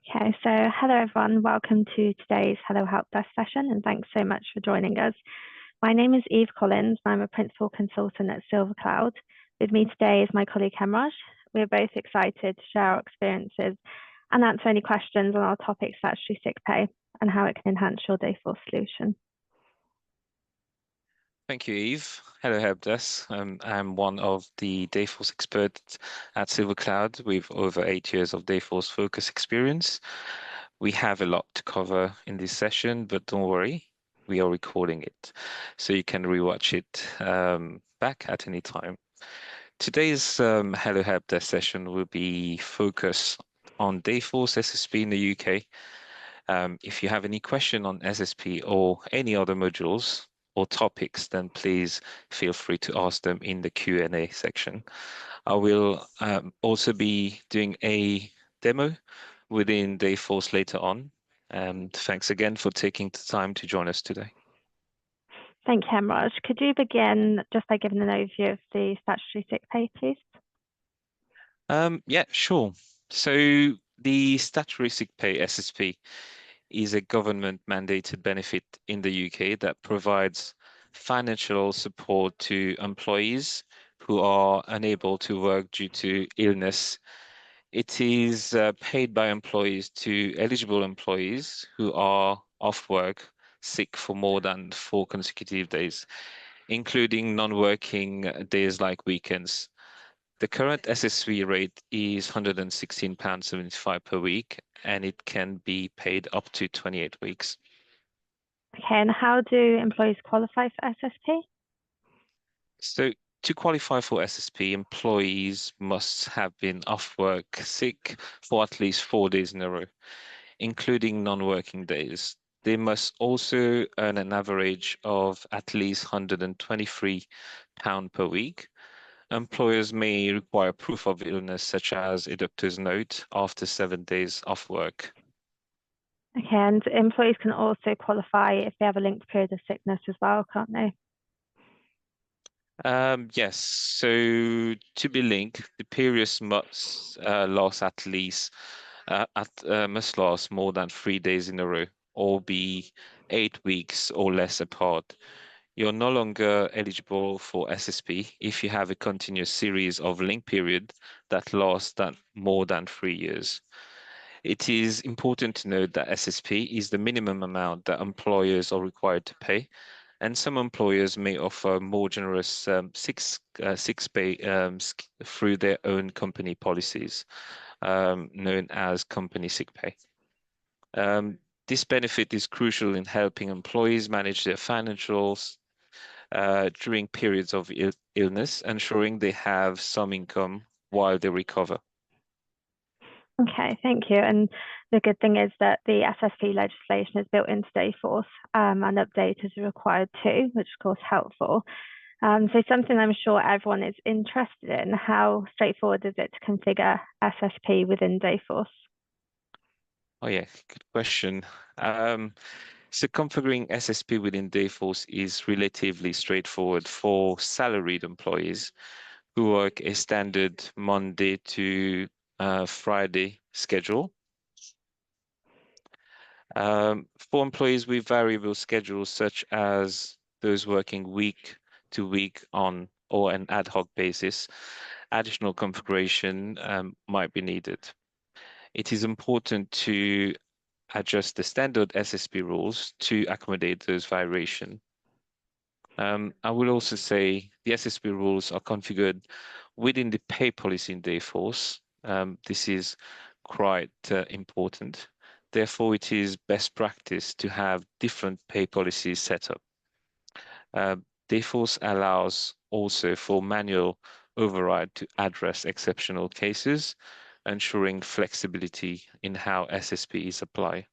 Okay, so hello everyone, welcome to today's Hello Helpdesk session and thanks so much for joining us. My name is Eve Collins, I'm a principal consultant at SilverCloud. With me today is my colleague Hemraj. We're both excited to share our experiences and answer any questions on our topic statutory sick pay and how it can enhance your Dayforce solution. Thank you, Eve. Hello, Helpdesk. I'm one of the Dayforce experts at SilverCloud with over 8 years of Dayforce focus experience. We have a lot to cover in this session, but don't worry, we are recording it, so you can rewatch it back at any time. Today's Hello Helpdesk session will be focused on Dayforce SSP in the UK. If you have any question on SSP or any other modules or topics, then please feel free to ask them in the Q&A section. I will also be doing a demo within Dayforce later on. And thanks again for taking the time to join us today. Thank you, Hemraj. Could you begin just by giving an overview of the statutory sick pay, please? Yeah, sure. So the Statutory Sick Pay, SSP, is a government mandated benefit in the UK that provides financial support to employees who are unable to work due to illness. It is paid by employees to eligible employees who are off work sick for more than 4 consecutive days, including non-working days like weekends. The current SSV rate is £116.75 per week, and it can be paid up to 28 weeks. Okay, and how do employees qualify for SSP? So to qualify for SSP, employees must have been off work sick for at least 4 days in a row, including non-working days. They must also earn an average of at least £123 per week. Employers may require proof of illness, such as a doctor's note, after 7 days off work. Okay, and employees can also qualify if they have a linked period of sickness as well, can't they? Yes, so to be linked, the periods must last at least must last more than 3 days in a row, or be 8 weeks or less apart. You're no longer eligible for SSP if you have a continuous series of link period that last more than 3 years. It is important to note that SSP is the minimum amount that employers are required to pay, and some employers may offer more generous sick pay through their own company policies, known as company sick pay. This benefit is crucial in helping employees manage their financials during periods of illness, ensuring they have some income while they recover. Okay, thank you. And the good thing is that the SSP legislation is built into Dayforce and updated as required too, which is of course helpful. So something I'm sure everyone is interested in, how straightforward is it to configure SSP within Dayforce? Oh yeah, good question. So configuring SSP within Dayforce is relatively straightforward for salaried employees who work a standard Monday to Friday schedule. For employees with variable schedules, such as those working week to week on or an ad hoc basis, additional configuration might be needed. It is important to adjust the standard SSP rules to accommodate those variations. I will also say the SSP rules are configured within the pay policy in Dayforce. This is quite important. Therefore, it is best practice to have different pay policies set up. Dayforce allows also for manual override to address exceptional cases, ensuring flexibility in how SSP is applied.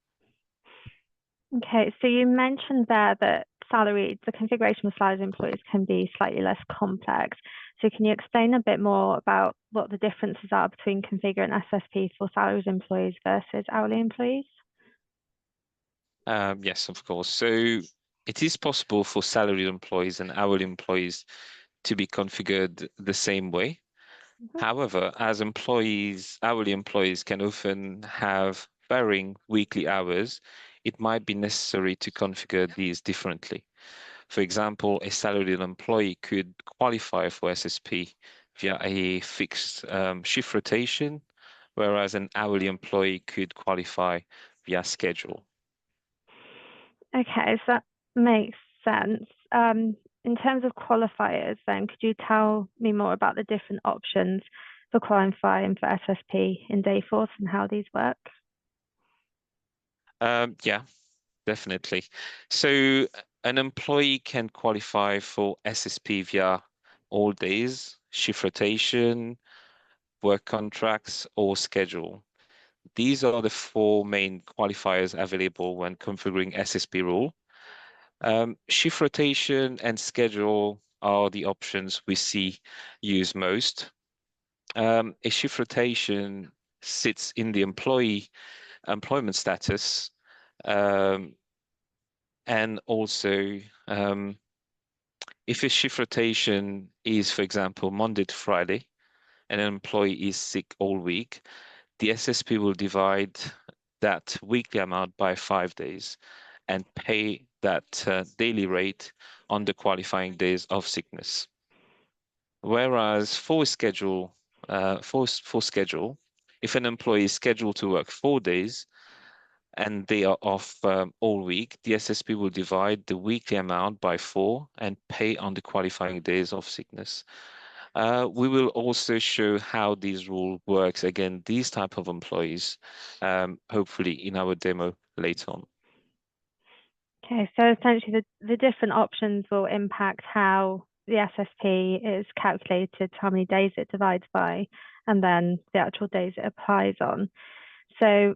Okay, so you mentioned there that the configuration with salaried employees can be slightly less complex. So can you explain a bit more about what the differences are between configuring SSP for salaried employees versus hourly employees? Yes, of course. So it is possible for salaried employees and hourly employees to be configured the same way. Mhm. However, as employees, hourly employees can often have varying weekly hours, it might be necessary to configure these differently. For example, a salaried employee could qualify for SSP via a fixed shift rotation, whereas an hourly employee could qualify via schedule. Okay, so that makes sense. In terms of qualifiers, then, could you tell me more about the different options for qualifying for SSP in Dayforce and how these work? Yeah, definitely. So an employee can qualify for SSP via all days, shift rotation, work contracts, or schedule. These are the four main qualifiers available when configuring SSP rule. Shift rotation and schedule are the options we see used most. A shift rotation sits in the employment status, um, and also if a shift rotation is, for example, Monday to Friday, and an employee is sick all week, the SSP will divide that weekly amount by 5 days and pay that daily rate on the qualifying days of sickness. Whereas for schedule, if an employee is scheduled to work 4 days and they are off all week, the SSP will divide the weekly amount by 4 and pay on the qualifying days of sickness. We will also show how this rule works again, these type of employees, hopefully in our demo later on. Okay, so essentially the different options will impact how the SSP is calculated, how many days it divides by, and then the actual days it applies on. So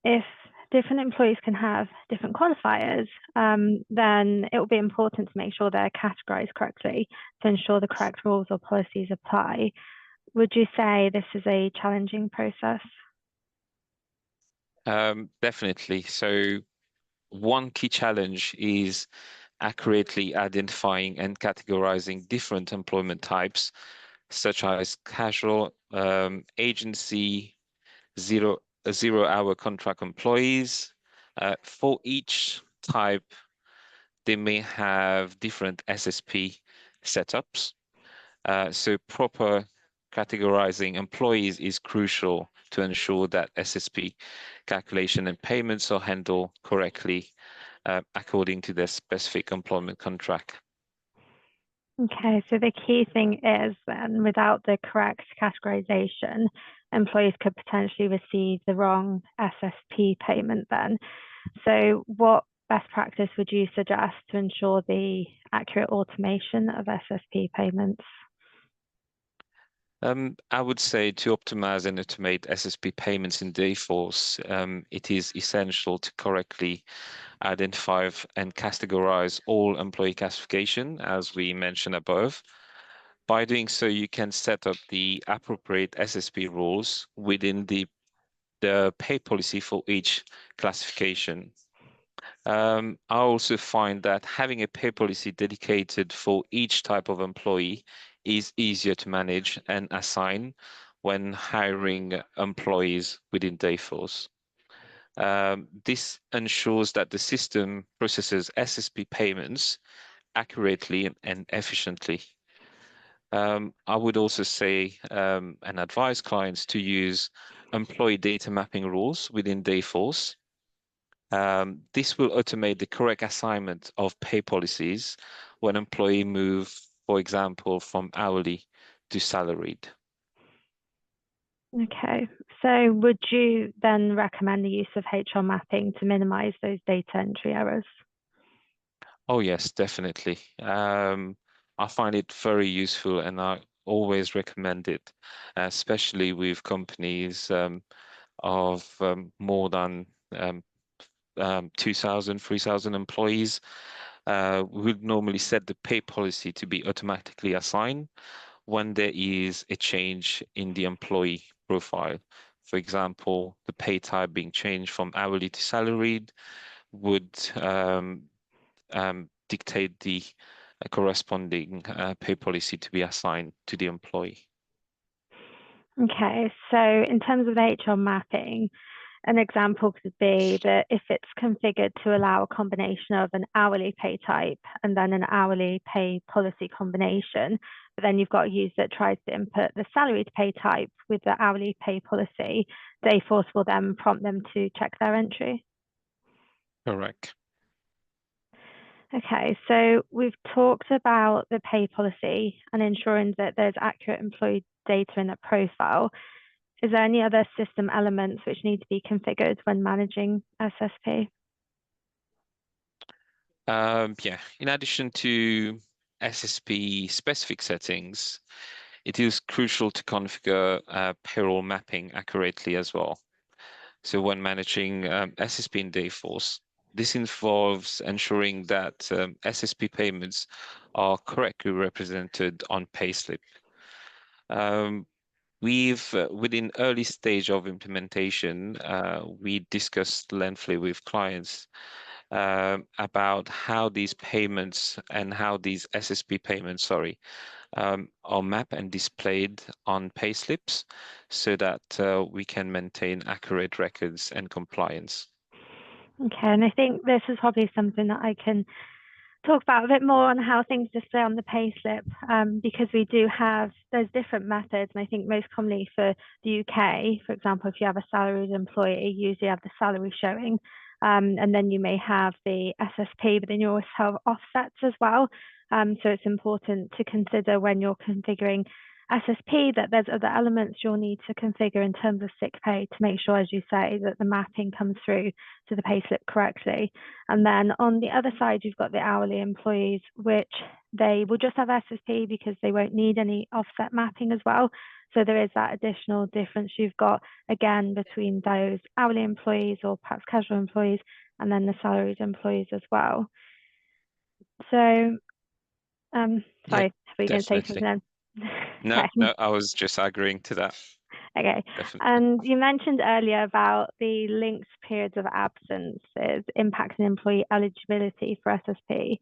if different employees can have different qualifiers, then it will be important to make sure they're categorized correctly to ensure the correct rules or policies apply. Would you say this is a challenging process? Definitely. So one key challenge is accurately identifying and categorizing different employment types, such as casual, agency, zero-hour contract employees. For each type, they may have different SSP setups. So proper categorizing employees is crucial to ensure that SSP calculation and payments are handled correctly according to their specific employment contract. Okay, so the key thing is then without the correct categorization, employees could potentially receive the wrong SSP payment then. So what best practice would you suggest to ensure the accurate automation of SSP payments? I would say to optimize and automate SSP payments in Dayforce, it is essential to correctly identify and categorize all employee classification, as we mentioned above. By doing so, you can set up the appropriate SSP rules within the pay policy for each classification. I also find that having a pay policy dedicated for each type of employee is easier to manage and assign when hiring employees within Dayforce. This ensures that the system processes SSP payments accurately and efficiently. I would also say and advise clients to use employee data mapping rules within Dayforce. This will automate the correct assignment of pay policies when employee move, for example, from hourly to salaried. Okay, so would you then recommend the use of HR mapping to minimize those data entry errors? Oh, yes, definitely. I find it very useful and I always recommend it, especially with companies of more than 2,000, 3,000 employees. We would normally set the pay policy to be automatically assigned when there is a change in the employee profile. For example, the pay type being changed from hourly to salaried would dictate the corresponding pay policy to be assigned to the employee. Okay, so in terms of the HR mapping, an example could be that if it's configured to allow a combination of an hourly pay type and then an hourly pay policy combination, but then you've got a user that tries to input the salaried pay type with the hourly pay policy, Dayforce will then prompt them to check their entry. Correct. Okay, so we've talked about the pay policy and ensuring that there's accurate employee data in that profile. Is there any other system elements which need to be configured when managing SSP? Yeah, in addition to SSP specific settings, it is crucial to configure payroll mapping accurately as well. So when managing SSP in Dayforce, this involves ensuring that SSP payments are correctly represented on payslip. Within early stage of implementation, we discussed lengthily with clients about how these payments and how these SSP payments, are mapped and displayed on payslips so that we can maintain accurate records and compliance. Okay, and I think this is probably something that I can talk about a bit more on how things display on the payslip, because we do have, there's different methods, and I think most commonly for the UK, for example, if you have a salaried employee, you usually have the salary showing, and then you may have the SSP, but then you also have offsets as well. So it's important to consider when you're configuring SSP that there's other elements you'll need to configure in terms of sick pay to make sure, as you say, that the mapping comes through to the payslip correctly. And then on the other side, you've got the hourly employees, which they will just have SSP because they won't need any offset mapping as well. So there is that additional difference you've got, again, between those hourly employees or perhaps casual employees and then the salaried employees as well. So, Yeah, sorry, were you going to say definitely. something then? No, Okay. no, I was just agreeing to that. Okay. Definitely. And you mentioned earlier about the linked periods of absences impacting employee eligibility for SSP.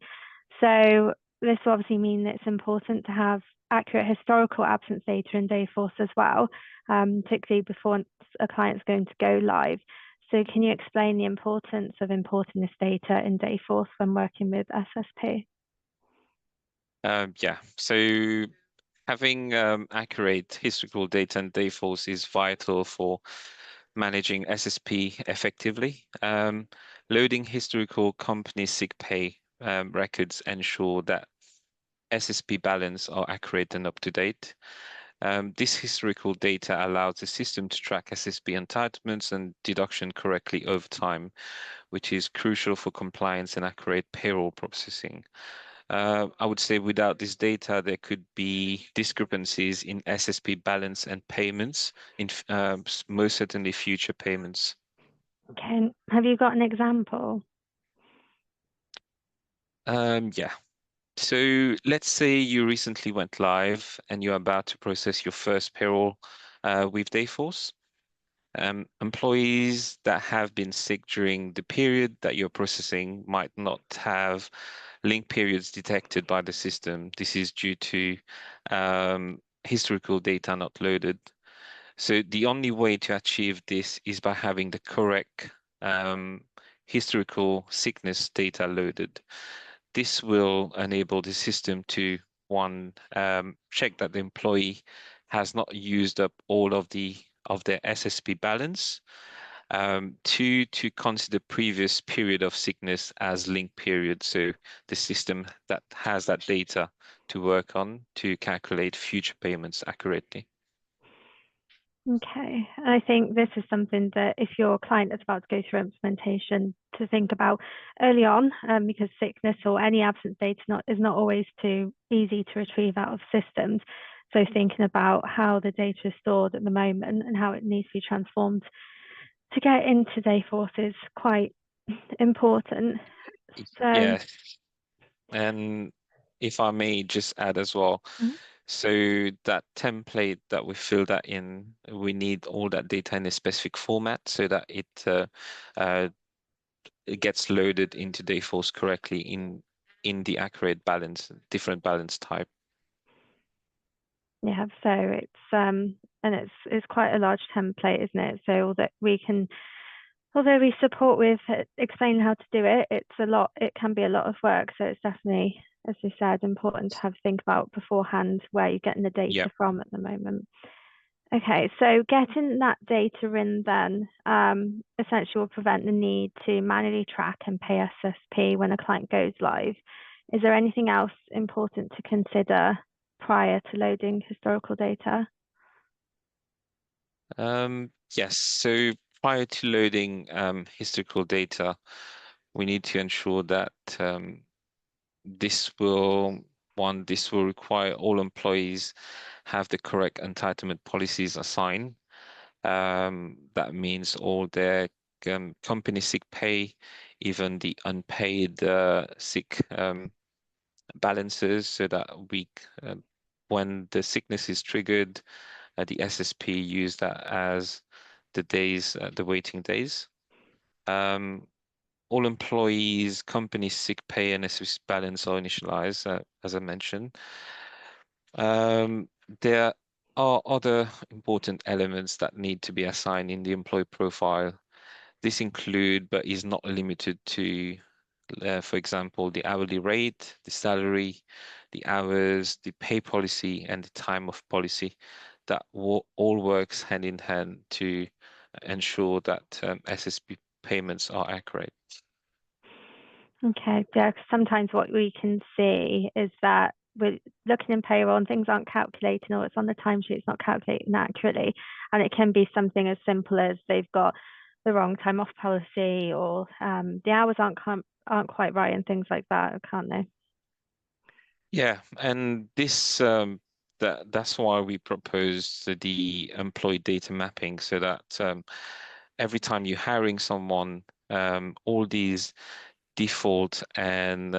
So this will obviously mean that it's important to have accurate historical absence data in Dayforce as well, particularly before a client's going to go live. So can you explain the importance of importing this data in Dayforce when working with SSP? Yeah, so having accurate historical data in Dayforce is vital for managing SSP effectively. Loading historical company sick pay records ensure that SSP balance are accurate and up to date. This historical data allows the system to track SSP entitlements and deduction correctly over time, which is crucial for compliance and accurate payroll processing. I would say without this data, there could be discrepancies in SSP balance and payments, in most certainly future payments. Okay. Have you got an example? Yeah. So let's say you recently went live and you're about to process your first payroll with Dayforce. Employees that have been sick during the period that you're processing might not have link periods detected by the system. This is due to historical data not loaded. So the only way to achieve this is by having the correct historical sickness data loaded. This will enable the system to, one, check that the employee has not used up all of their SSP balance. Two, to consider previous period of sickness as linked period. So the system that has that data to work on to calculate future payments accurately. Okay, I think this is something that if your client is about to go through implementation, to think about early on, because sickness or any absence data is not always too easy to retrieve out of systems. So thinking about how the data is stored at the moment and how it needs to be transformed to get into Dayforce is quite important. So, Yeah, and if I may just add as well, mhm. so that template that we fill that in, we need all that data in a specific format so that it gets loaded into Dayforce correctly in the accurate balance, different balance type. Yeah, so it's and it's quite a large template, isn't it? So that we can although we support with explaining how to do it, it can be a lot of work. So it's definitely, as you said, important to think about beforehand where you're getting the Yeah. data from at the moment. Okay, so getting that data in then essentially will prevent the need to manually track and pay SSP when a client goes live. Is there anything else important to consider prior to loading historical data? Yes, so prior to loading historical data, we need to ensure that this will require all employees have the correct entitlement policies assigned. That means all their company sick pay, even the unpaid sick balances, so that when the sickness is triggered, the SSP use that as the days, the waiting days. All employees, company sick pay and SSP balance are initialized, as I mentioned. There are other important elements that need to be assigned in the employee profile. This include, but is not limited to, for example, the hourly rate, the salary, the hours, the pay policy, and the time of policy. That all works hand in hand to ensure that SSP payments are accurate. Okay, yeah, 'cause sometimes what we can see is that we're looking in payroll and things aren't calculating, or it's on the timesheet, it's not calculating accurately. And it can be something as simple as they've got the wrong time off policy, or the hours aren't quite right, and things like that, can't they? Yeah, and that's why we proposed the employee data mapping, so that every time you're hiring someone, all these default and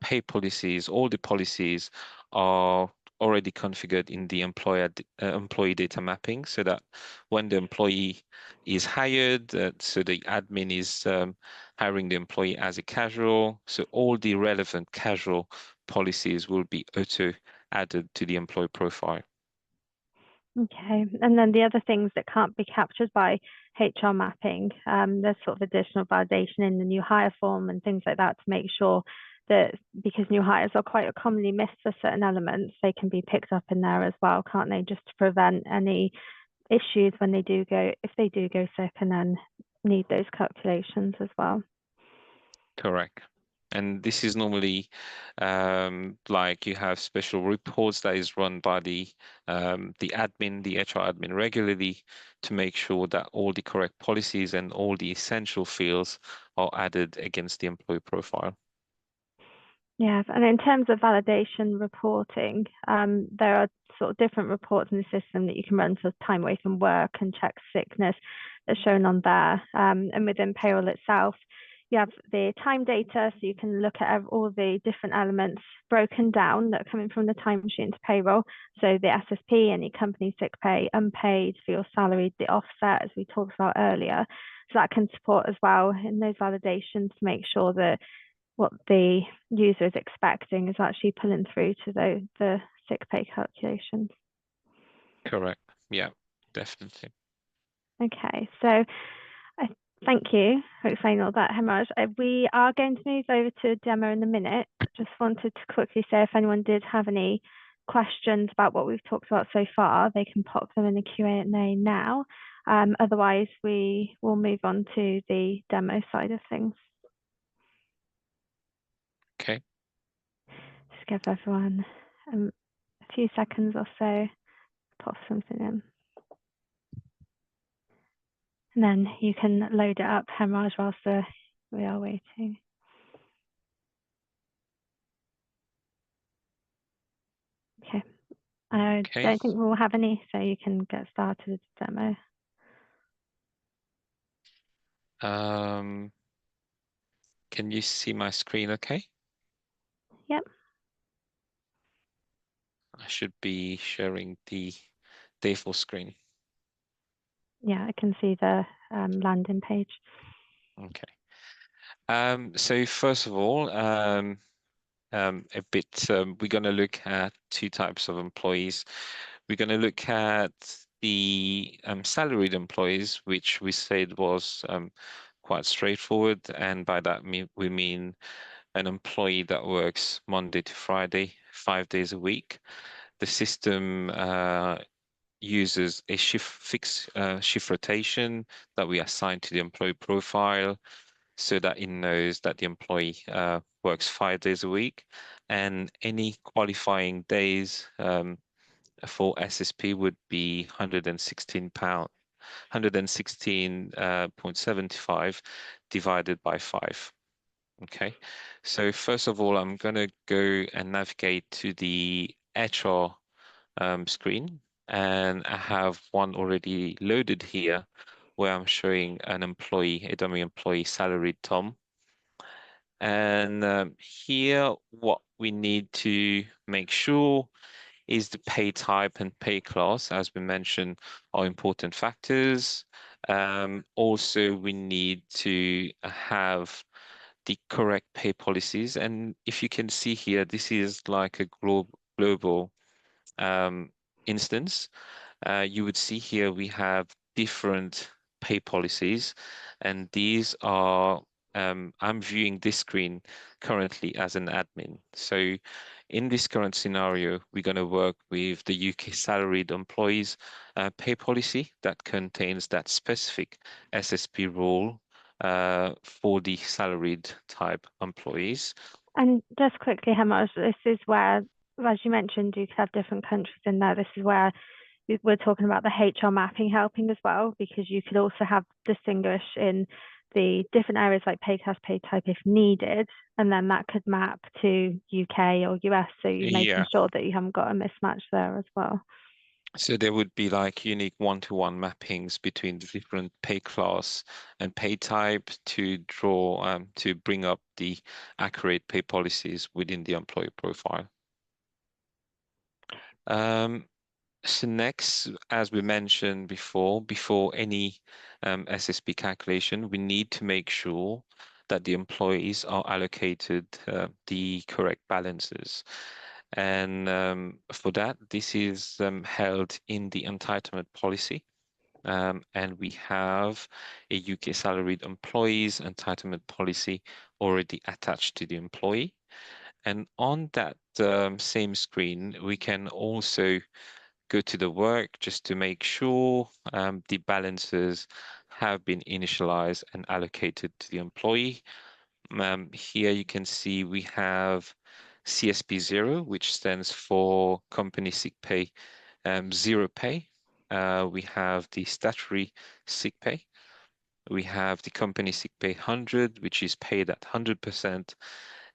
pay policies, all the policies are already configured in the employee data mapping, so that when the employee is hired, so the admin is hiring the employee as a casual, so all the relevant casual policies will be auto added to the employee profile. Okay, and then the other things that can't be captured by HR mapping, there's sort of additional validation in the new hire form and things like that to make sure that, because new hires are quite commonly missed for certain elements, they can be picked up in there as well, can't they? Just to prevent any issues when if they do go sick and then need those calculations as well. Correct. And this is normally like you have special reports that is run by the admin, the HR admin regularly to make sure that all the correct policies and all the essential fields are added against the employee profile. Yeah, and in terms of validation reporting, there are sort of different reports in the system that you can run for time away from work and check sickness that's shown on there. And within payroll itself, you have the time data, so you can look at all the different elements broken down that are coming from the timesheet into payroll. So the SSP, any company sick pay, unpaid for your salary, the offset, as we talked about earlier. So that can support as well in those validations to make sure that what the user is expecting is actually pulling through to the sick pay calculations. Correct. Yeah, definitely. Okay, so thank you for explaining all that, Hemraj. We are going to move over to a demo in a minute. Just wanted to quickly say if anyone did have any questions about what we've talked about so far, they can pop them in the Q&A now. Otherwise, we will move on to the demo side of things. Okay. Just give everyone a few seconds or so, pop something in. And then you can load it up, Hemraj, whilst we are waiting. Okay. I don't think we'll have any, so you can get started with the demo. Can you see my screen okay? Yep. I should be sharing the Dayforce screen. Yeah, I can see the landing page. Okay. So first of all, we're going to look at two types of employees. We're going to look at the salaried employees, which we said was quite straightforward, and by that we mean an employee that works Monday to Friday, 5 days a week. The system uses a fixed shift rotation that we assign to the employee profile so that it knows that the employee works 5 days a week, and any qualifying days for SSP would be £116, 116.75 divided by 5. Okay, so first of all, I'm going to go and navigate to the HR screen, and I have one already loaded here where I'm showing an employee, a dummy employee, salaried Tom. And here, what we need to make sure is the pay type and pay class, as we mentioned, are important factors. Also, we need to have the correct pay policies. And if you can see here, this is like a global um, instance. You would see here we have different pay policies, and these are, I'm viewing this screen currently as an admin. So in this current scenario, we're going to work with the UK salaried employees pay policy that contains that specific SSP rule for the salaried type employees. And just quickly, Hemraj, this is where, as you mentioned, you could have different countries in there. This is where we're talking about the HR mapping helping as well, because you could also have distinguish in the different areas like pay class, pay type if needed, and then that could map to UK or US. So you're making Yeah. sure that you haven't got a mismatch there as well. So there would be like unique one-to-one mappings between the different pay class and pay type to draw to bring up the accurate pay policies within the employee profile. So next, as we mentioned before any SSP calculation, we need to make sure that the employees are allocated the correct balances. And for that, this is held in the entitlement policy. And we have a UK salaried employees entitlement policy already attached to the employee. And on that same screen, we can also go to the work just to make sure the balances have been initialized and allocated to the employee. Here you can see we have CSP0, which stands for Company Sick Pay Zero Pay. We have the Statutory Sick Pay. We have the Company Sick Pay 100, which is paid at 100%.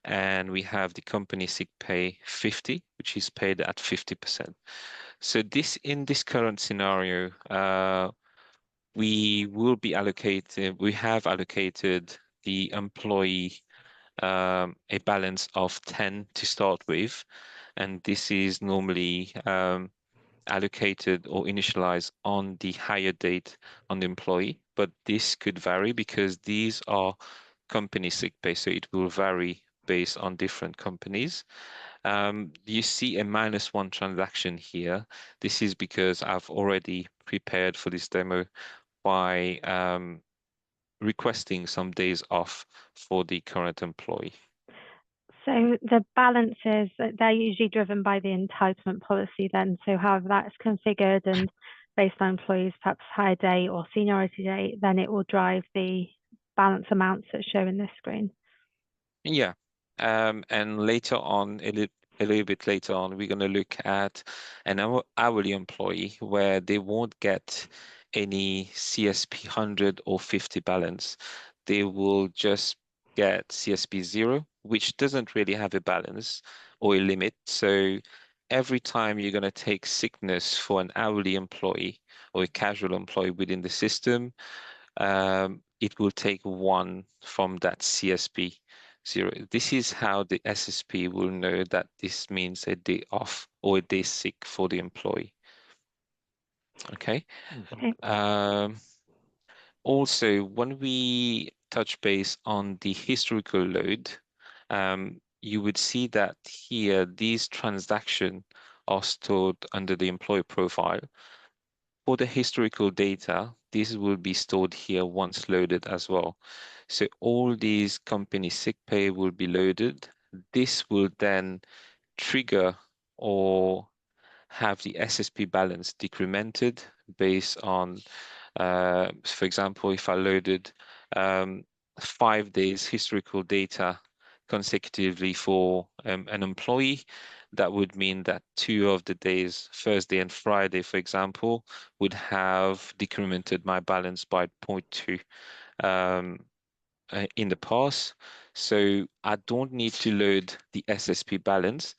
And we have the Company Sick Pay 50, which is paid at 50%. So in this current scenario, we have allocated the employee a balance of 10 to start with, and this is normally allocated or initialized on the higher date on the employee, but this could vary because these are company sick pay, so it will vary based on different companies. You see a -1 transaction here. This is because I've already prepared for this demo by requesting some days off for the current employee. So the balances, they're usually driven by the entitlement policy then. So however that's configured and based on employees, perhaps higher day or seniority day, then it will drive the balance amounts that show in this screen. Yeah. And later on, a little bit later on, we're going to look at an hourly employee where they won't get any CSP 100 or 50 balance. They will just get CSP 0, which doesn't really have a balance or a limit. So every time you're going to take sickness for an hourly employee or a casual employee within the system, it will take 1 from that CSP 0. This is how the SSP will know that this means a day off or a day sick for the employee. Okay. Okay. Also, when we touch base on the historical load, you would see that here these transactions are stored under the employee profile. for the historical data, this will be stored here once loaded as well. So all these company sick pay will be loaded. This will then trigger or have the SSP balance decremented based on, for example, if I loaded 5 days historical data consecutively for an employee, that would mean that 2 of the days, Thursday and Friday, for example, would have decremented my balance by 0.2 in the past. So I don't need to load the SSP balance.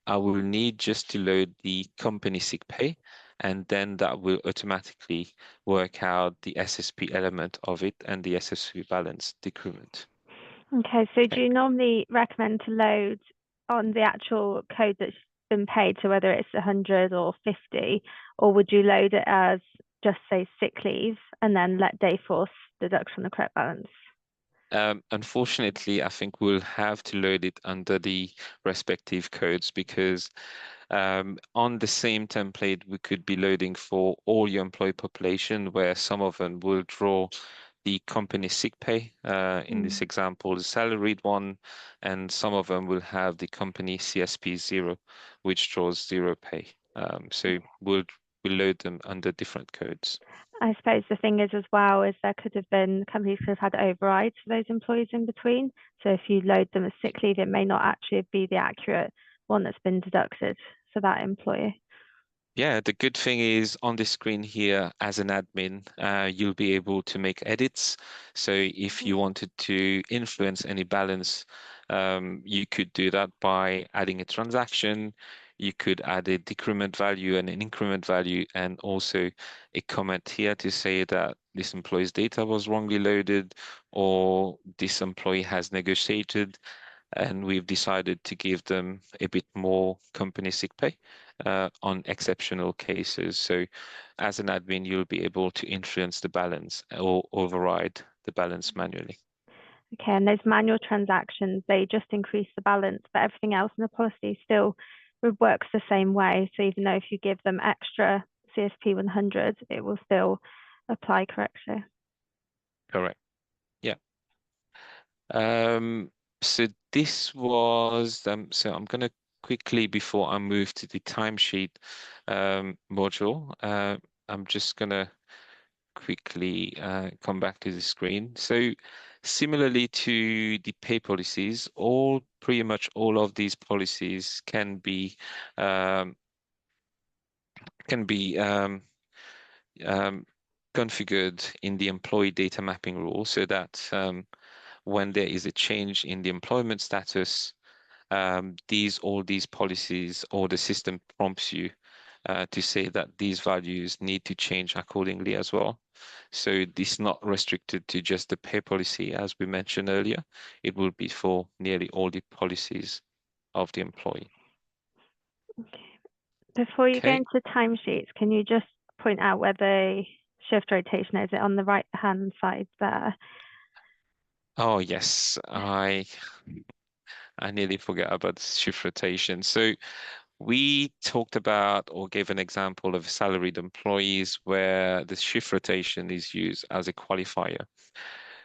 I will need just to load the company sick pay, and then that will automatically work out the SSP element of it and the SSP balance decrement. Okay, so do Okay. you normally recommend to load on the actual code that's been paid, so whether it's 100 or 50, or would you load it as just say sick leave and then let Dayforce deduct from the correct balance? Unfortunately, I think we'll have to load it under the respective codes because on the same template, we could be loading for all your employee population, where some of them will draw the company sick pay. In this example, the salaried one, and some of them will have the company CSP 0, which draws zero pay. So we'll load them under different codes. I suppose the thing is as well is there could have been companies could have had overrides for those employees in between. So if you load them as sick leave, it may not actually be the accurate one that's been deducted for that employee. Yeah, the good thing is on the screen here, as an admin, you'll be able to make edits. So if you wanted to influence any balance, you could do that by adding a transaction. You could add a decrement value and an increment value, and also a comment here to say that this employee's data was wrongly loaded, or this employee has negotiated and we've decided to give them a bit more company sick pay on exceptional cases. So as an admin, you'll be able to influence the balance or override the balance manually. Okay, and those manual transactions, they just increase the balance, but everything else in the policy still works the same way. So even though if you give them extra CSP 100, it will still apply correctly. Correct. Yeah. So this was, so I'm going to quickly, before I move to the timesheet module, I'm just going to quickly come back to the screen. So similarly to the pay policies, pretty much all of these policies um, can be um, configured in the employee data mapping rule, so that when there is a change in the employment status, all these policies or the system prompts you to say that these values need to change accordingly as well. So this is not restricted to just the pay policy, as we mentioned earlier. It will be for nearly all the policies of the employee. Okay. Before you go Okay. into timesheets, can you just point out where the shift rotation is? It on the right-hand side there? Oh yes, I nearly forgot about shift rotation. So we talked about or gave an example of salaried employees where the shift rotation is used as a qualifier.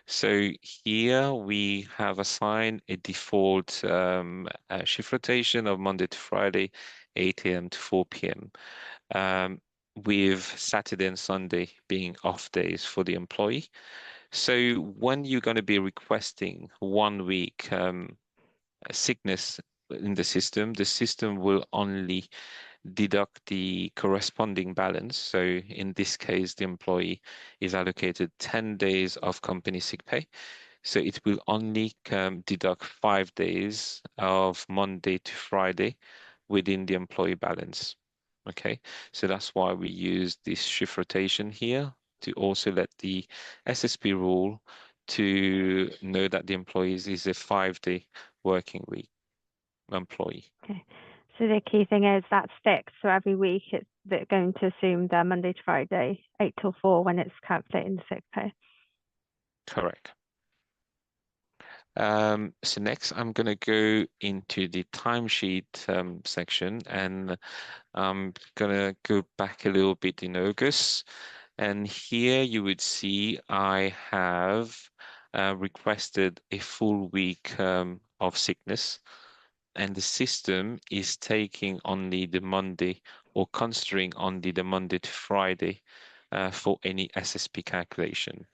So here we have assigned a default shift rotation of Monday to Friday, 8 a.m. to 4 p.m. With Saturday and Sunday being off days for the employee. So when you're going to be requesting 1 week sickness in the system will only deduct the corresponding balance. So in this case, the employee is allocated 10 days of company sick pay. So it will only deduct 5 days of Monday to Friday within the employee balance. Okay, so that's why we use this shift rotation here to also let the SSP rule to know that the employees is a 5-day working week employee. Okay. So the key thing is that's fixed. So every week they're going to assume they're Monday to Friday, 8 till 4 when it's calculating the sick pay. Correct. So next, I'm going to go into the timesheet section, and I'm going to go back a little bit in August. And here you would see I have requested a full week of sickness, and the system is taking only the Monday, or considering only the Monday to Friday for any SSP calculation.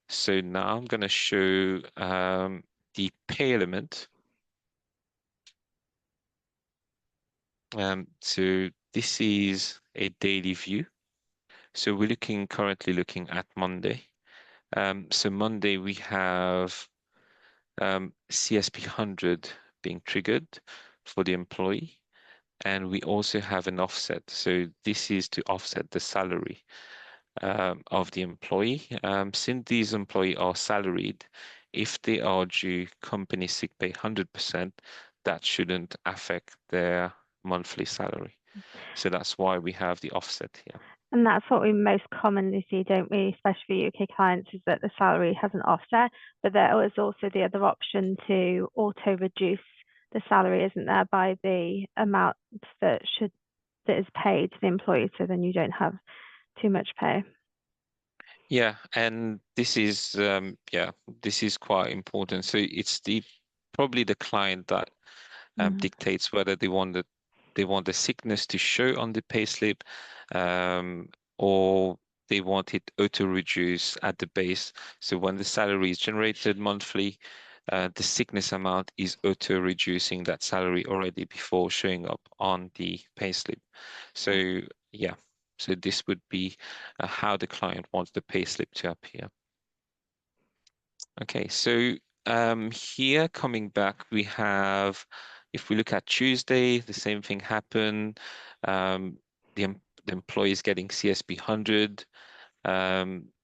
So now I'm going to show the pay element. So this is a daily view. So we're currently looking at Monday. So Monday we have CSP 100 being triggered for the employee, and we also have an offset. So this is to offset the salary of the employee. Since these employees are salaried, if they are due company sick pay 100%, that shouldn't affect their monthly salary. So that's why we have the offset here. And that's what we most commonly see, don't we, especially for UK clients, is that the salary has an offset, but there is also the other option to auto reduce the salary, isn't there, by the amount that is paid to the employee, so then you don't have too much pay. Yeah, and this is this is quite important. So it's probably the client that dictates whether they want the sickness to show on the payslip, or they want it auto reduce at the base. So when the salary is generated monthly, the sickness amount is auto reducing that salary already before showing up on the payslip. So yeah, so this would be how the client wants the payslip to appear. Okay, so here coming back, we have, if we look at Tuesday, the same thing happened. Um, the employee is getting CSP 100.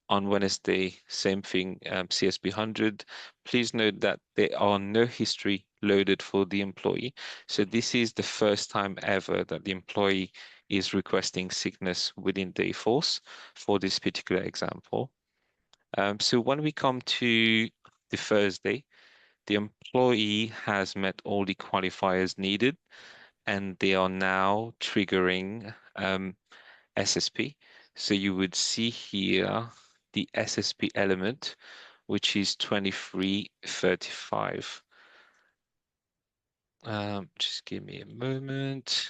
On Wednesday, same thing, CSP 100. Please note that there are no history loaded for the employee. So this is the first time ever that the employee is requesting sickness within Dayforce for this particular example. So when we come to the Thursday, the employee has met all the qualifiers needed, and they are now triggering SSP. So you would see here the SSP element, which is 2335. Just give me a moment.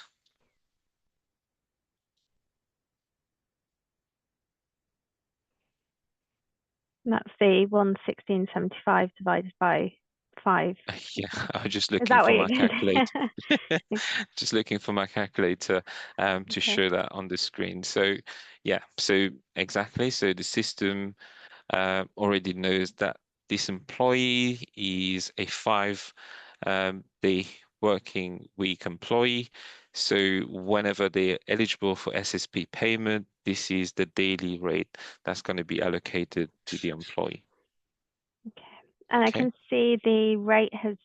And that's the 116.75 divided by 5. Yeah, I was just Is looking that what for you my calculator. did? Just looking for my calculator to Okay. show that on the screen. So yeah, so exactly. So the system already knows that this employee is a 5-day working week employee. So whenever they're eligible for SSP payment, this is the daily rate that's going to be allocated to the employee. Okay. And I can see the rate has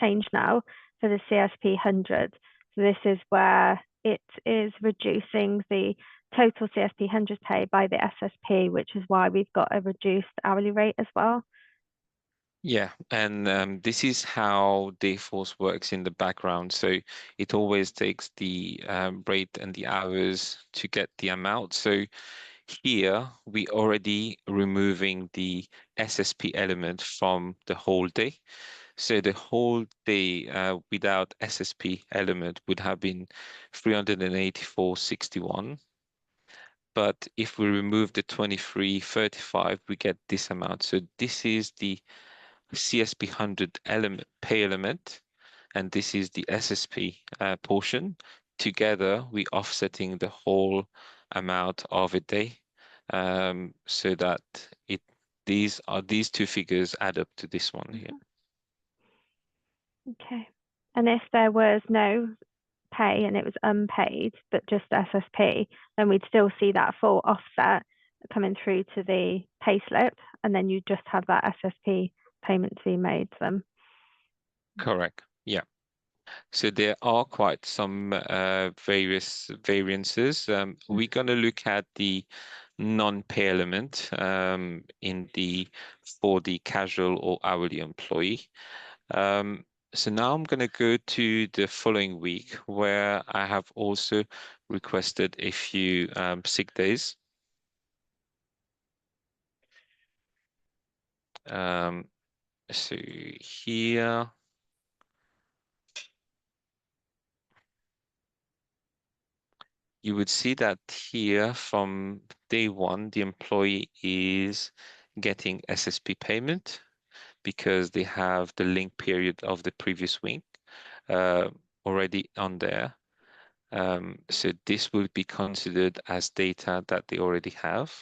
changed now for the CSP 100. So this is where it is reducing the total CSP 100 pay by the SSP, which is why we've got a reduced hourly rate as well. Yeah, and this is how Dayforce works in the background. So it always takes the rate and the hours to get the amount. So here we already removing the SSP element from the whole day. So the whole day without SSP element would have been 384.61. But if we remove the 2335, we get this amount. So this is the CSP 100 pay element, and this is the SSP portion. Together, we offsetting the whole amount of a day, so that these two figures add up to this one here. Okay. And if there was no pay and it was unpaid, but just SSP, then we'd still see that full offset coming through to the pay slip, and then you just have that SSP payment to be made to them. Correct. Yeah. So there are quite some various variances. We're going to look at the non-pay element for the casual or hourly employee. So now I'm going to go to the following week where I have also requested a few sick days. So here, you would see that here from day one, the employee is getting SSP payment because they have the link period of the previous week uh, already on there. So this will be considered as data that they already have.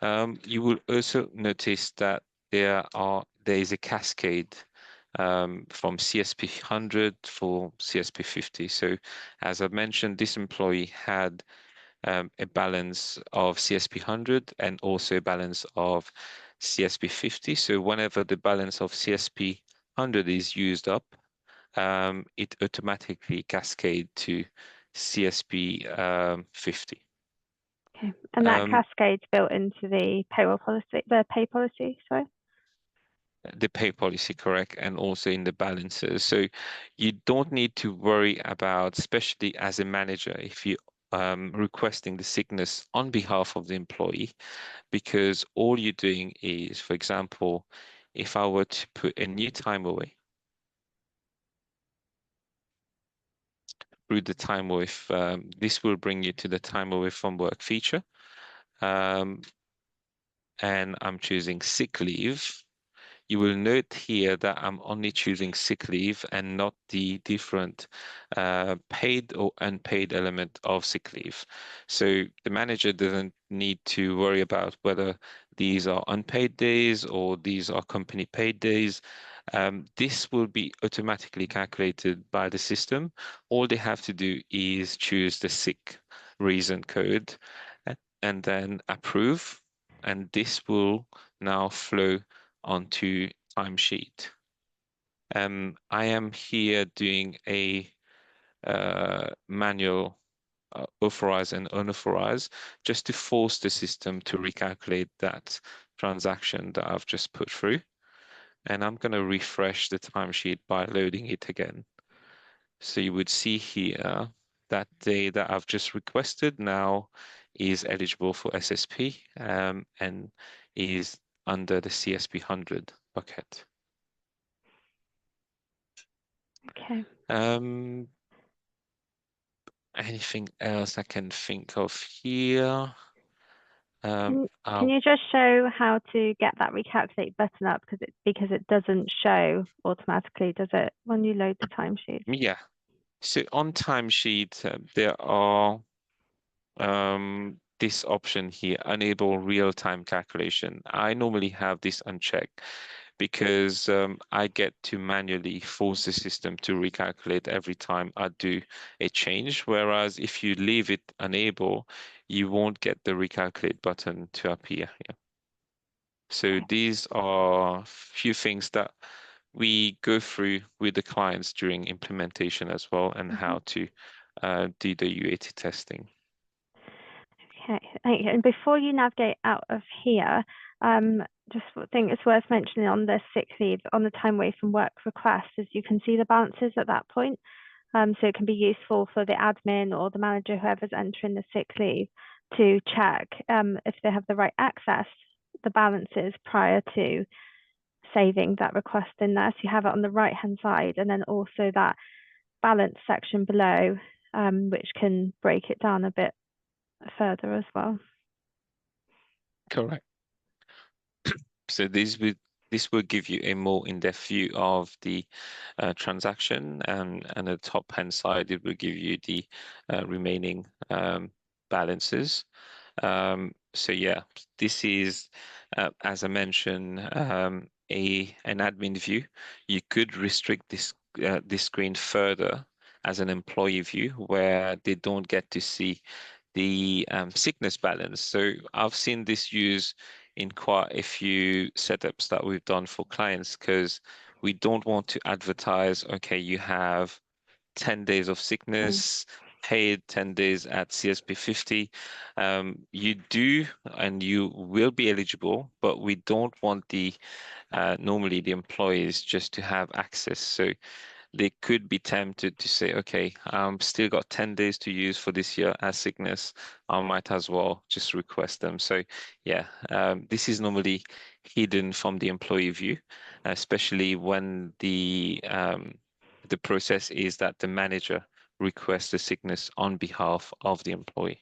You will also notice that there is a cascade from CSP 100 for CSP 50. So as I mentioned, this employee had a balance of CSP 100 and also a balance of CSP 50. So whenever the balance of CSP 100 is used up, it automatically cascades to CSP 50. Okay. And that cascade's built into the payroll policy, the pay policy, sorry? The pay policy, correct, and also in the balances. So you don't need to worry about, especially as a manager, if you requesting the sickness on behalf of the employee, because all you're doing is, for example, if I were to put a new time away through the time away, this will bring you to the time away from work feature. And I'm choosing sick leave. You will note here that I'm only choosing sick leave and not the different paid or unpaid element of sick leave. So the manager doesn't need to worry about whether these are unpaid days or these are company paid days. This will be automatically calculated by the system. All they have to do is choose the sick reason code and then approve, and this will now flow onto timesheet. I am here doing a manual authorize and unauthorize just to force the system to recalculate that transaction that I've just put through. And I'm going to refresh the timesheet by loading it again. So you would see here that day that I've just requested now is eligible for SSP and is under the CSP 100 bucket. Okay. Anything else I can think of here? Can you just show how to get that recalculate button up because it doesn't show automatically, does it, when you load the timesheet? Yeah. So on timesheet, there are this option here, enable real-time calculation. I normally have this unchecked because I get to manually force the system to recalculate every time I do a change. Whereas if you leave it enabled, you won't get the recalculate button to appear here. So these are a few things that we go through with the clients during implementation as well, and how to do the UAT testing. Okay, thank you. And before you navigate out of here, just think it's worth mentioning on the sick leave, on the time away from work request, is you can see the balances at that point. So it can be useful for the admin or the manager, whoever's entering the sick leave, to check if they have the right access, the balances prior to saving that request in there. So you have it on the right hand side, and then also that balance section below, which can break it down a bit further as well. Correct. So this will give you a more in-depth view of the transaction, and at the top hand side it will give you the remaining balances. So yeah, this is as I mentioned, an admin view. You could restrict this screen further as an employee view where they don't get to see the sickness balance. So I've seen this used in quite a few setups that we've done for clients, because we don't want to advertise, okay, you have 10 days of sickness, paid 10 days at CSP 50, you do and you will be eligible, but we don't want normally the employees just to have access. So they could be tempted to say, okay, still got 10 days to use for this year as sickness. I might as well just request them. So yeah, this is normally hidden from the employee view, especially when the process is that the manager requests the sickness on behalf of the employee.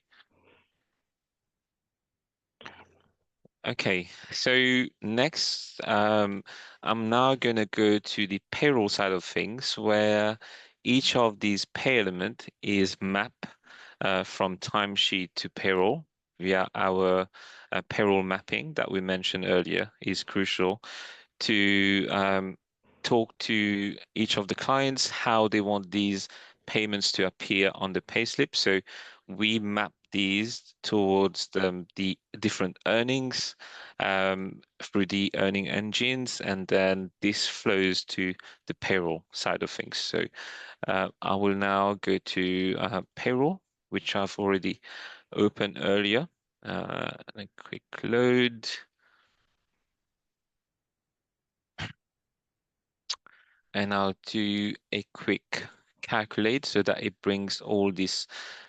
Okay, so next, I'm now going to go to the payroll side of things, where each of these pay element is mapped from timesheet to payroll via our payroll mapping that we mentioned earlier is crucial to talk to each of the clients how they want these payments to appear on the payslip. So we map these towards the different earnings through the earning engines, and then this flows to the payroll side of things. So I will now go to payroll, which I've already opened earlier. And a quick load. And I'll do a quick calculate so that it brings all this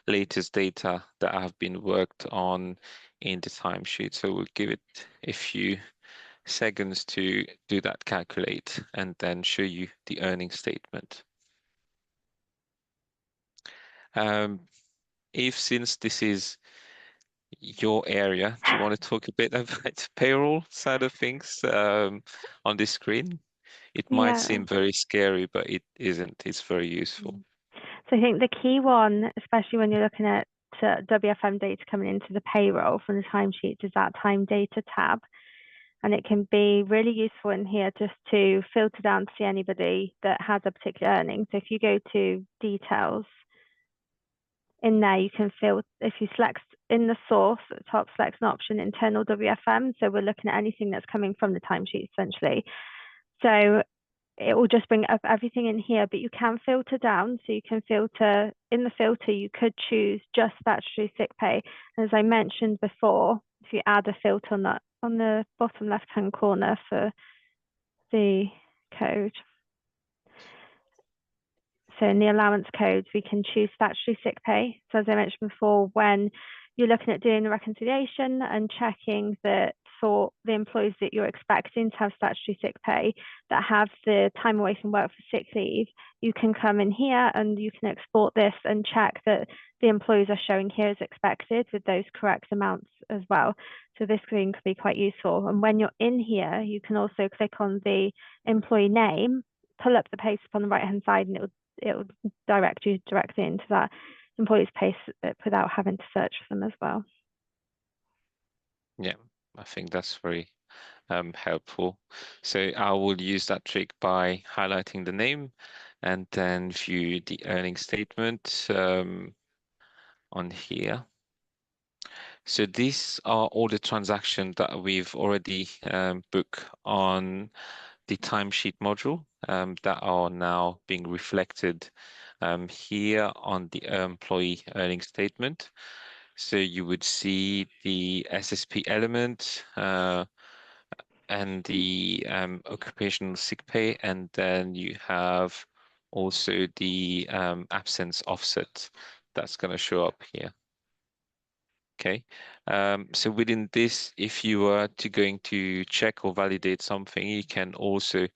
latest data that have been worked on in the timesheet. So we'll give it a few seconds to do that calculate and then show you the earning statement. If since this is your area, do you want to talk a bit about payroll side of things on this screen? It might Yeah. seem very scary, but it isn't. It's very useful. So I think the key one, especially when you're looking at WFM data coming into the payroll from the timesheets, is that time data tab. And it can be really useful in here just to filter down to see anybody that has a particular earning. So if you go to details, in there you can filter, if you select in the source at the top, select an option internal WFM. So we're looking at anything that's coming from the timesheet essentially. So it will just bring up everything in here, but you can filter down. So you can filter in the filter, you could choose just statutory sick pay. And as I mentioned before, if you add a filter on the bottom left-hand corner for the code. So in the allowance codes, we can choose statutory sick pay. So as I mentioned before, when you're looking at doing the reconciliation and checking that for the employees that you're expecting to have statutory sick pay that have the time away from work for sick leave, you can come in here and you can export this and check that the employees are showing here as expected with those correct amounts as well. So this screen could be quite useful. And when you're in here, you can also click on the employee name, pull up the payslip on the right-hand side, and it will direct you directly into that employee's payslip without having to search for them as well. Yeah, I think that's very helpful. So I will use that trick by highlighting the name and then view the earning statement on here. So these are all the transactions that we've already booked on the timesheet module that are now being reflected here on the employee earning statement. So you would see the SSP element and the occupational sick pay, and then you have also the absence offset that's going to show up here. Okay, so within this, if you were going to check or validate something, you can also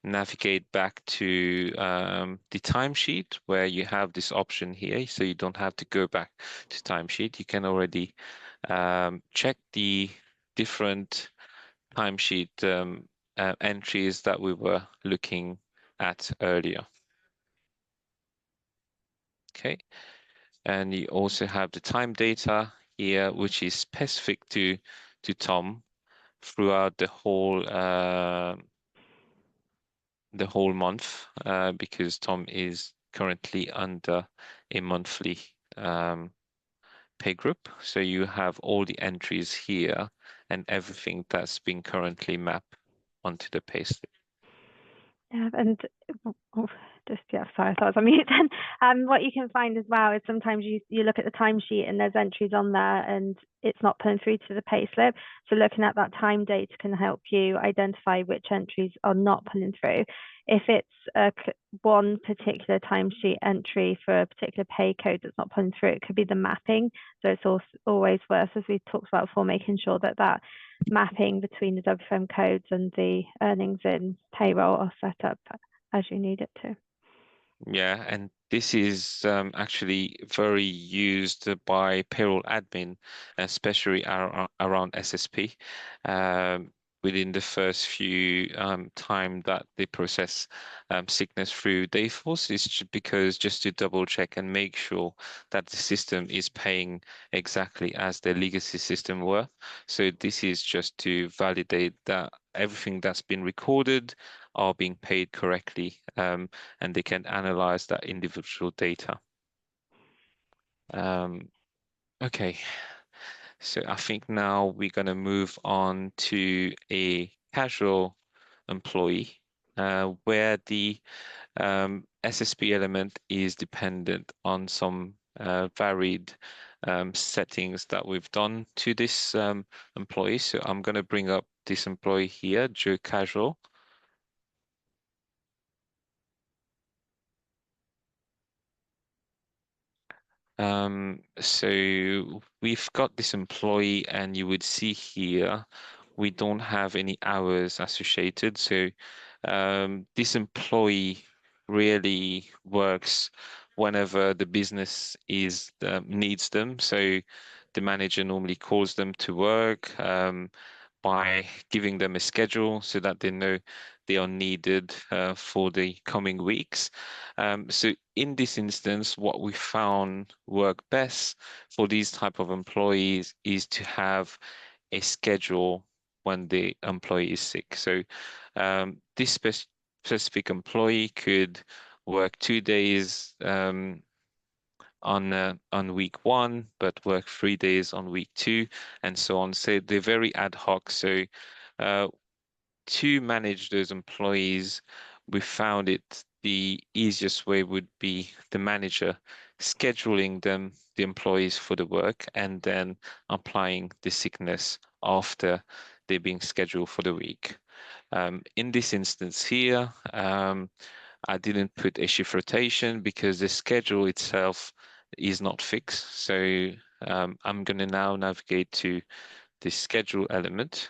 navigate back to the timesheet where you have this option here. So you don't have to go back to timesheet. You can already check the different timesheet entries that we were looking at earlier. Okay, and you also have the time data here, which is specific to Tom throughout the whole month because Tom is currently under a monthly pay group. So you have all the entries here and everything that's been currently mapped onto the payslip. Yeah, and sorry, I thought I was on mute then. What you can find as well is sometimes you look at the timesheet and there's entries on there and it's not pulling through to the payslip. So looking at that time data can help you identify which entries are not pulling through. If it's one particular timesheet entry for a particular pay code that's not pulling through, it could be the mapping. So it's also always worth, as we talked about before, making sure that that mapping between the WFM codes and the earnings in payroll are set up as you need it to. Yeah, and this is actually very used by payroll admin, especially around SSP. Within the first few time that they process sickness through Dayforce, is because just to double check and make sure that the system is paying exactly as the legacy system were. So this is just to validate that everything that's been recorded are being paid correctly, and they can analyze that individual data. Okay, so I think now we're going to move on to a casual employee, where the SSP element is dependent on some varied settings that we've done to this employee. So I'm going to bring up this employee here, Joe Casual. So we've got this employee, and you would see here we don't have any hours associated. So this employee really works whenever the business needs them. So the manager normally calls them to work by giving them a schedule so that they know they are needed for the coming weeks. So in this instance, what we found work best for these type of employees is to have a schedule when the employee is sick. So this specific employee could work 2 days on week 1, but work 3 days on week 2, and so on. So they're very ad hoc. So uh, to manage those employees, we found it the easiest way would be the manager scheduling the employees for the work, and then applying the sickness after they're being scheduled for the week. In this instance here, I didn't put a shift rotation because the schedule itself is not fixed. So I'm going to now navigate to the schedule element.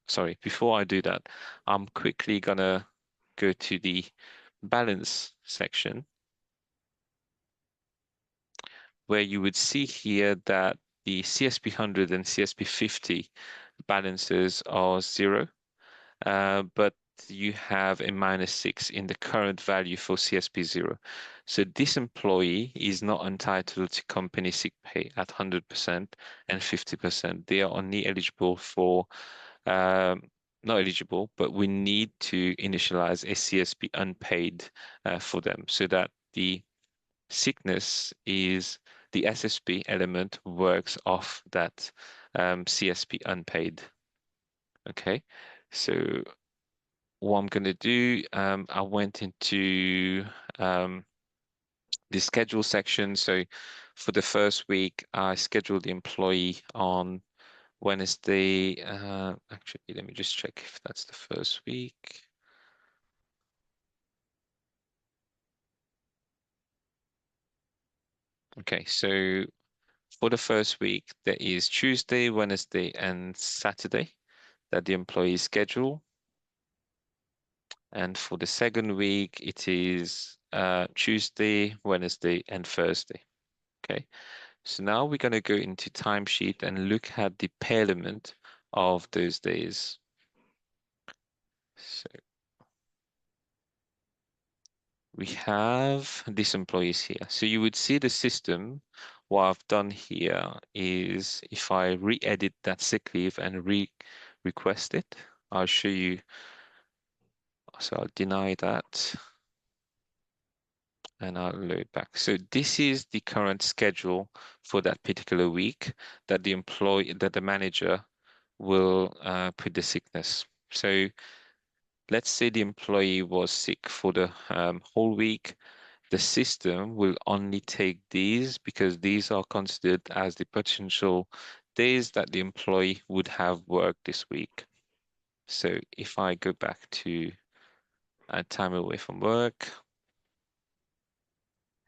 Sorry, before I do that, I'm quickly going to go to the balance section, where you would see here that the CSP 100 and CSP 50 balances are 0. But you have a -6 in the current value for CSP 0. So this employee is not entitled to company sick pay at 100% and 50%. They are only eligible for, not eligible, but we need to initialize a CSP unpaid for them, so that the sickness is the SSP element works off that CSP unpaid. Okay, so what I'm going to do, I went into the schedule section. So for the first week, I scheduled the employee on Wednesday. Actually, let me just check if that's the first week. Okay, so for the first week, there is Tuesday, Wednesday, and Saturday that the employee schedule. And for the second week, it is Tuesday, Wednesday, and Thursday. Okay, so now we're going to go into timesheet and look at the pay element of those days. So we have these employees here. So you would see the system. What I've done here is, if I re-edit that sick leave and request it, I'll show you. So I'll deny that, and I'll load back. So this is the current schedule for that particular week that the manager will put the sickness. So let's say the employee was sick for the whole week. The system will only take these because these are considered as the potential days that the employee would have worked this week. So if I go back to time away from work,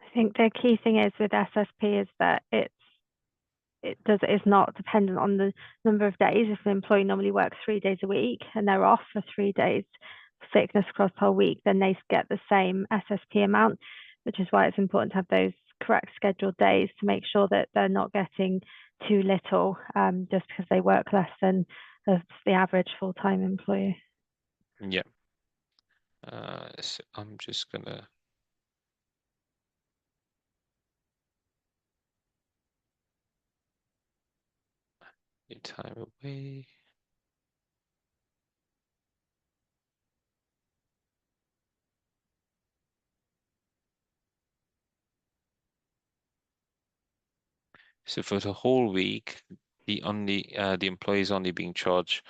I think the key thing is with SSP is that it's not dependent on the number of days. If an employee normally works 3 days a week and they're off for 3 days sickness across the whole week, then they get the same SSP amount, which is why it's important to have those correct scheduled days to make sure that they're not getting too little just because they work less than the average full-time employee. yeah. So I'm just gonna time away. So for the whole week, the employee is only being charged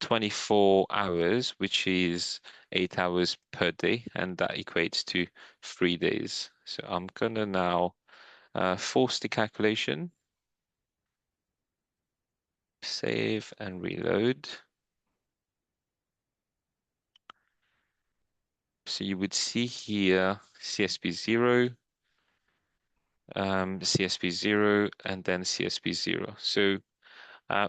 24 hours, which is 8 hours per day, and that equates to 3 days. So I'm gonna now force the calculation, save and reload. So you would see here CSP 0, CSP 0, and then CSP 0. So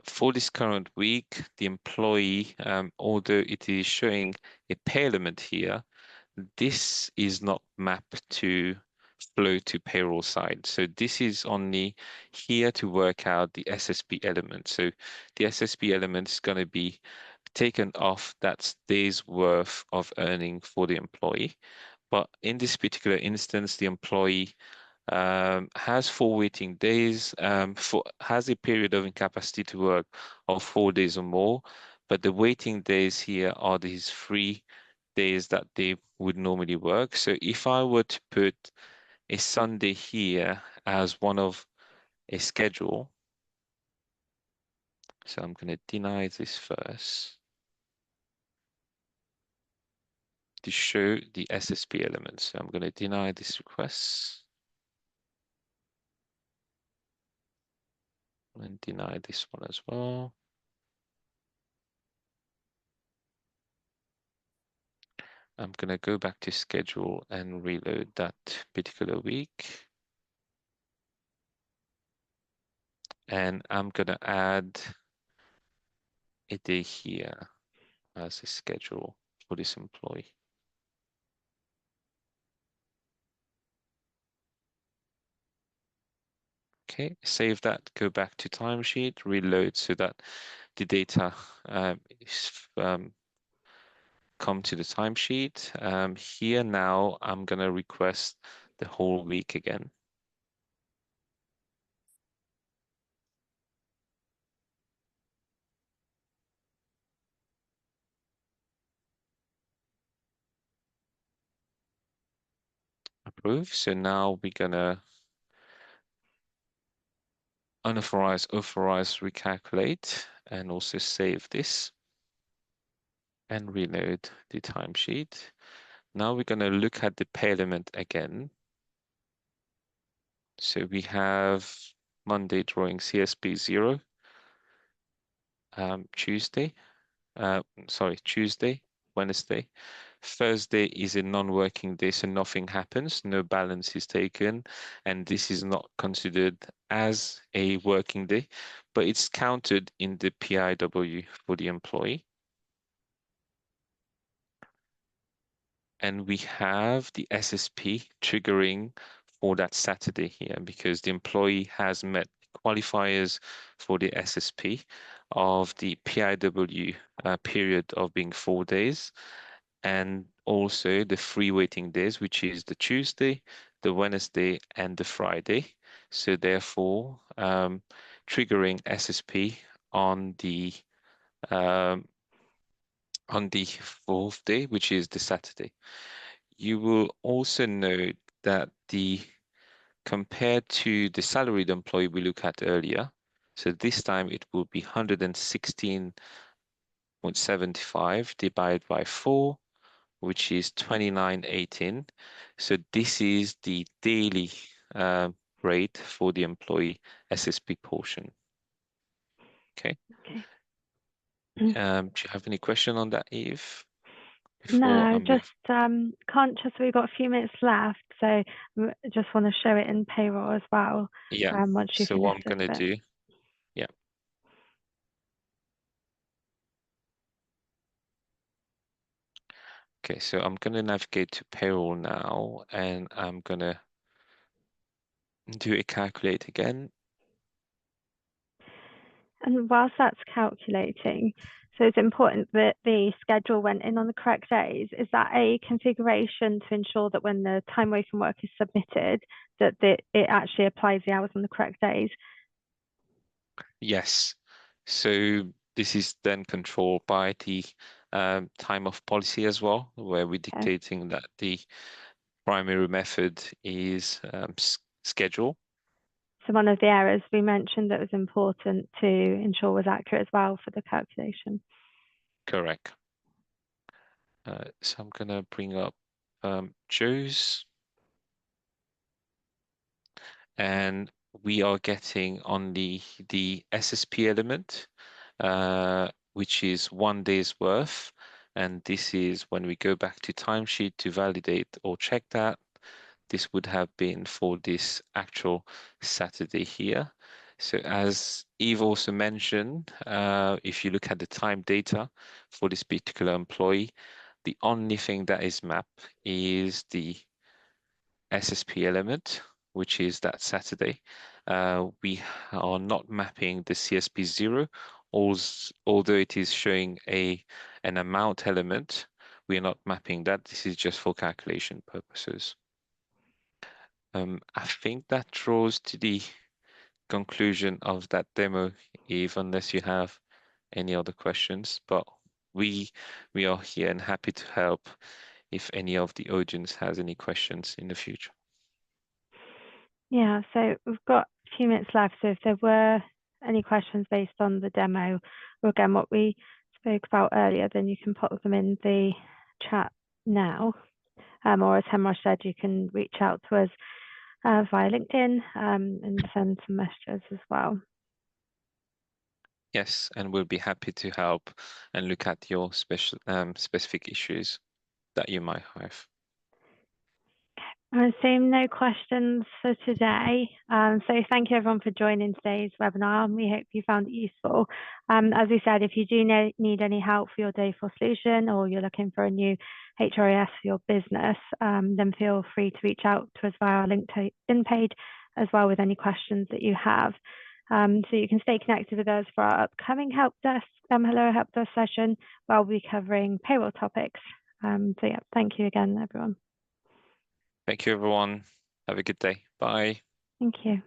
for this current week, the employee, although it is showing a pay element here, this is not mapped to flow to payroll side. So this is only here to work out the SSP element. So the SSP element is going to be taken off that day's worth of earning for the employee. But in this particular instance, the employee has 4 waiting days, has a period of incapacity to work of 4 days or more, but the waiting days here are these 3 days that they would normally work. So if I were to put a Sunday here as one of a schedule, so I'm going to deny this first to show the SSP elements. So I'm going to deny this request and deny this one as well. I'm going to go back to schedule and reload that particular week. And I'm going to add a day here as a schedule for this employee. Okay, save that, go back to timesheet, reload so that the data is, come to the timesheet. Here now, I'm going to request the whole week again. Approve. So now we're going to unauthorize, authorize, recalculate, and also save this and reload the timesheet. Now we're going to look at the pay element again. So we have Monday drawing CSP 0, Tuesday, Wednesday. Thursday is a non-working day, so nothing happens, no balance is taken, and this is not considered as a working day, but it's counted in the PIW for the employee. And we have the SSP triggering for that Saturday here because the employee has met qualifiers for the SSP of the PIW period of being 4 days, and also the free waiting days, which is the Tuesday, the Wednesday, and the Friday. So therefore, triggering SSP um, on the 4th day, which is the Saturday. You will also note that compared to the salaried employee we looked at earlier, so this time it will be 116.75 divided by 4, which is 29.18. So this is the daily rate for the employee SSP portion. Okay. Okay. Do you have any question on that, Eve? Before I No, move. just conscious we've got a few minutes left, so just want to show it in payroll as well. Yeah. Once you So finish what I'm this gonna bit. do, yeah. Okay, so I'm gonna navigate to payroll now, and I'm gonna do a calculate again. And whilst that's calculating, so it's important that the schedule went in on the correct days. Is that a configuration to ensure that when the time away from work is submitted, that it actually applies the hours on the correct days? Yes. So this is then controlled by the time off policy as well, where we're Okay. dictating that the primary method is schedule. So one of the errors we mentioned that was important to ensure was accurate as well for the calculation. Correct. So I'm gonna bring up Joe's, and we are getting on the SSP element, which is 1 day's worth. And this is when we go back to timesheet to validate or check that. This would have been for this actual Saturday here. So as Eve also mentioned, if you look at the time data for this particular employee, the only thing that is mapped is the SSP element, which is that Saturday. We are not mapping the CSP 0, although it is showing an amount element. We are not mapping that. This is just for calculation purposes. I think that draws to the conclusion of that demo, Eve, unless you have any other questions. But we are here and happy to help if any of the audience has any questions in the future. Yeah, so we've got a few minutes left. So if there were any questions based on the demo, or again, what we spoke about earlier, then you can put them in the chat now. Or as Hemraj said, you can reach out to us via LinkedIn and send some messages as well. Yes, and we'll be happy to help and look at your specific issues that you might have. I assume no questions for today. So thank you everyone for joining today's webinar. We hope you found it useful. As we said, if you do need any help for your Dayforce solution or you're looking for a new HRIS for your business, then feel free to reach out to us via our LinkedIn page as well with any questions that you have. So you can stay connected with us for our upcoming Helpdesk, Hello Helpdesk session, where we'll be covering payroll topics. So yeah, thank you again, everyone. Thank you, everyone. Have a good day. Bye. Thank you.